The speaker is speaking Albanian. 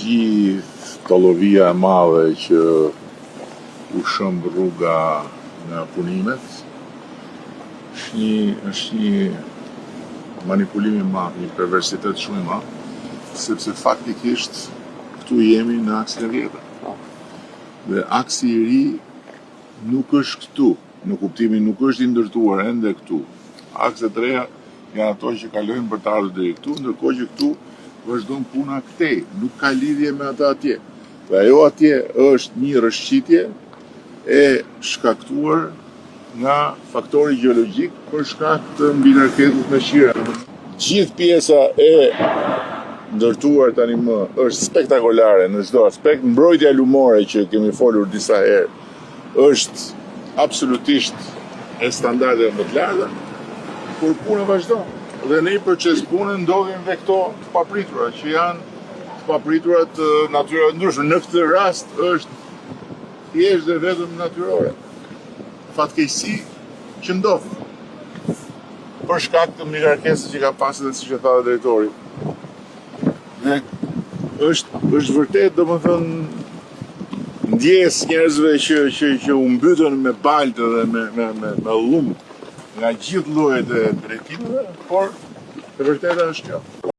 Gjithë llovia e madhe që u shëmb rruga nga punimet është një manipulim i madh, një perversitet shumë i madh, sepse faktikisht këtu jemi në aksin e vjetër. Dhe aksi i ri nuk është këtu, në kuptimin nuk është i ndërtuar ende këtu. Akset e reja janë ato që kalojnë për të ardhur deri këtu, ndërkohë që këtu vazhdon puna këtej, nuk ka lidhje me ata atje. Dhe ajo atje është një rrëshqitje e shkaktuar nga faktori gjeologjik për shkak të mbinërketit me Shira. Gjithë pjesa e ndërtuar tani më është spektakolare në çdo aspekt. Mbrojtja lumore që kemi folur disa herë është absolutisht e standardeve më të larta, por puna vazhdon. Dhe në një proces pune ndodhin dhe këto të papritura, që janë të papritura të natyrave ndryshme. Në këtë rast është thjesht dhe vetëm natyrore. Fatkeqësi që ndodh për shkak të mirëkërkesës që ka pasur dhe siç e tha drejtori. Dhe është vërtet, domethënë, ndjes njerëzve që u mbytën me baltë dhe me llumë nga gjithë llojet e drejtimeve, por e vërteta është kjo.